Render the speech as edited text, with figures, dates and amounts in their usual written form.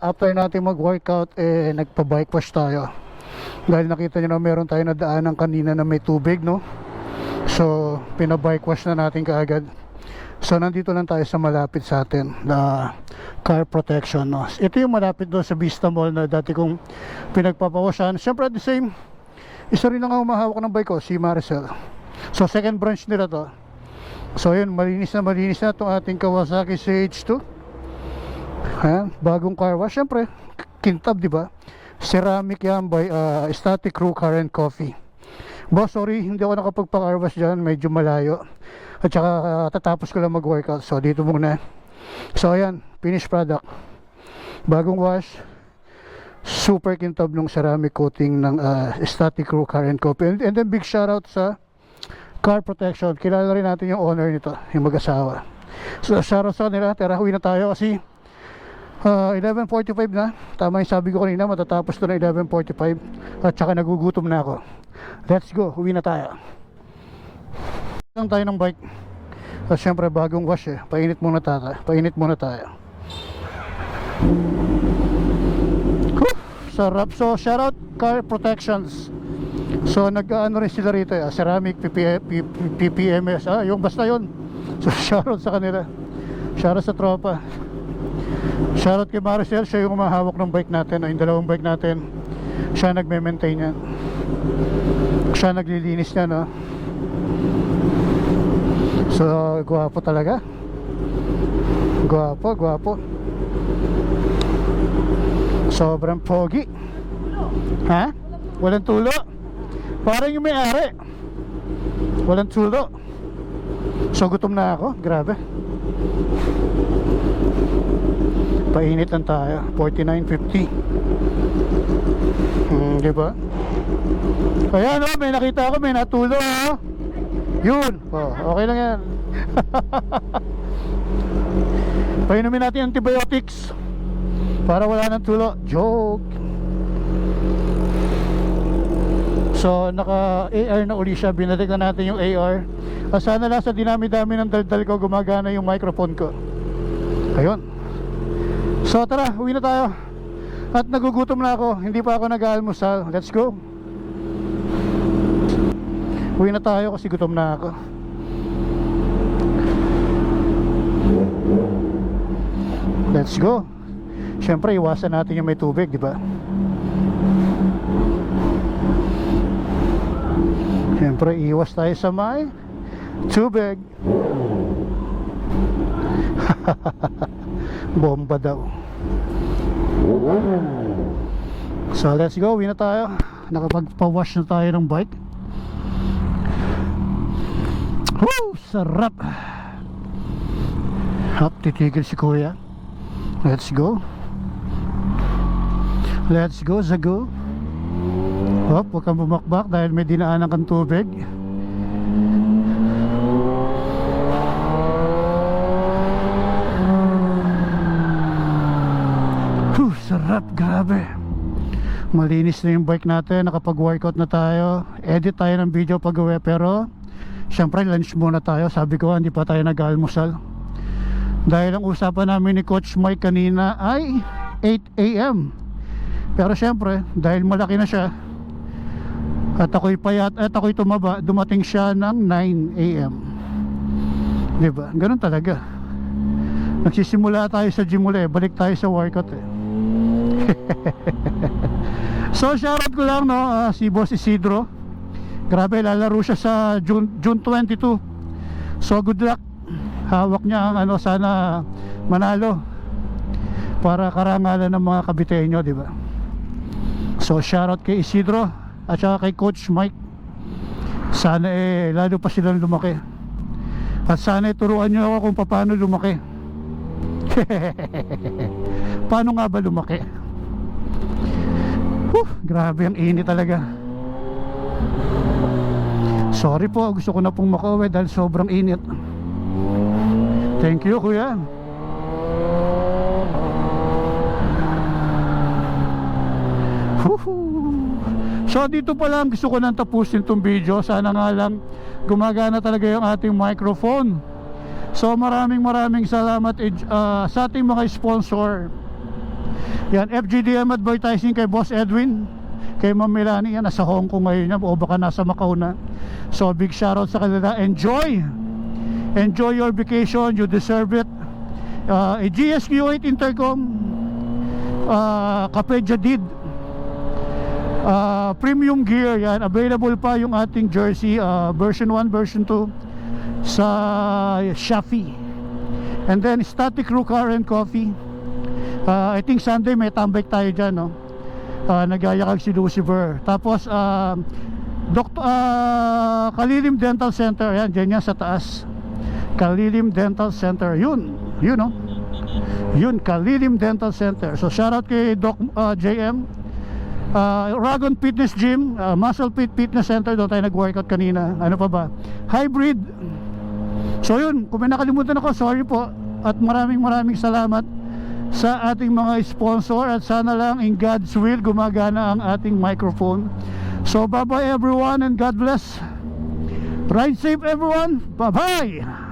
After natin mag-workout, nagpa-bike wash tayo. Dahil nakita nyo na meron tayo na daanan kanina na may tubig, no? So, pina-bike wash na natin kaagad. So, nandito lang tayo sa malapit sa atin na car protection, no? Ito yung malapit doon sa Vista Mall na dati kong pinagpapawashan. Siyempre, at the same, isa rin lang ang umahawak ng bike ko, si Maricel. So, second branch nila to. So, yun, malinis na itong ating Kawasaki CH2. Ayan, bagong car wash. Siyempre, kintab, di ba? Ceramic yan by Static Crew Car and Coffee. Boss, sorry, hindi ako nakapagpa-car wash dyan. Medyo malayo. At saka tatapos ko lang mag-workout. So, dito muna. So, ayan, finished product. Bagong wash. Super kintab nung ceramic coating ng Static Crew Car and Coffee. And then, big shoutout sa car protection. Kilala rin natin yung owner nito, yung mag-asawa. So, shoutout sa kanila. Tara, huwi na tayo kasi 11:45 na. Tama yung sabi ko kanina, matatapos to na 11:45. At saka nagugutom na ako. Let's go, huwi na tayo. Lang tayo ng bike. At syempre bagong wash Painit muna tayo. Sarap. So shoutout Car Protections. So nag-ano rin sila rito ceramic, PPMS, yung basta yun. So shoutout sa kanila. Shoutout sa tropa. Shoutout kay Maricel, siya yung umahawak ng bike natin, yung dalawang bike natin. Siya nagme-maintain yan. Siya naglilinis niya, no? So, gwapo talaga. Gwapo. Sobrang pogi. Ha? Walang tulo? Parang yung may-ari. Walang tulo. So, gutom na ako. Grabe. Painit lang tayo. 49.50. Diba? Kaya no, may nakita ako, may natulo. Yun. Okay lang yan. Painumin natin antibiotics para wala ng tulo. Joke. So naka-AR na uli siya. Binalik na natin yung AR. Sana lang sa dinami-dami ng daldal ko gumagana yung microphone ko. Ayun. So tara, uwi na tayo. At nagugutom na ako. Hindi pa ako nag-aalmusal. Let's go. Uwi na tayo kasi gutom na ako. Let's go. Siyempre iwasan natin yung may tubig, di ba? Siyempre iwas tayo sa may tubig. Bomba daw. So let's go, uwi na tayo. Nakapagpa-wash na tayo ng bike. Woo! Sarap. Hop, titigil si kuya. Let's go. Let's go, Zago. Hop, huwag kang bumakbak dahil may dinaanan kang tubig. Sarap, grabe. Malinis na yung bike natin. Nakapag-workout na tayo. Edit tayo ng video pag-uwi. Pero syempre lunch muna tayo. Sabi ko hindi pa tayo nag-almusal. Dahil ang usapan namin ni Coach Mike kanina ay 8 AM. Pero syempre dahil malaki na siya at ako'y payat at ako'y tumaba, dumating siya ng 9 AM. Diba? Ganun talaga. Nagsisimula tayo sa gym ulit. Balik tayo sa workout So shoutout ko lang no, si Boss Isidro. Grabe, lalaro siya sa June 22. So good luck. Hawak niya ang sana manalo para karangalan ng mga kabitenyo, di ba? So shoutout kay Isidro at saka kay Coach Mike. Sana lalo pa silang lumaki. At sana turuan niyo ako kung paano lumaki. Paano nga ba lumaki? Grabe ang init talaga. Sorry po, gusto ko na pong makauwi dahil sobrang init. Thank you kuya. So dito pa lang gusto ko nang tapusin tong video. Sana nga lang gumagana talaga yung ating microphone. So maraming salamat sa ating mga sponsor. Yan, FGDM advertising kay Boss Edwin, kay Ma'am Melanie. Yan, nasa Hong Kong ngayon yan, o baka nasa Macau na. So big shoutout sa kanila. Enjoy your vacation, you deserve it. A GSQ8 Intercom, Cafe Jadid, premium gear. Yan, available pa yung ating jersey, version 1, version 2 sa Shopee. And then Static Crew Car and Coffee. I think Sunday may tambay tayo dyan, no? Nagyayakag si Lucifer. Tapos Kalilim Dental Center. Yan, dyan yan sa taas. Kalilim Dental Center. Yun, no? Yun, Kalilim Dental Center. So shoutout kay Doc JM. Ragon Fitness Gym, Muscle Fit Fitness Center. Doon tayo nag-workout kanina. Ano pa ba? Hybrid. So yun, kung may nakalimutan ako, sorry po. At maraming salamat sa ating mga sponsor. At sana lang in God's will gumagana ang ating microphone. So bye bye everyone and God bless. Ride safe everyone. Bye bye.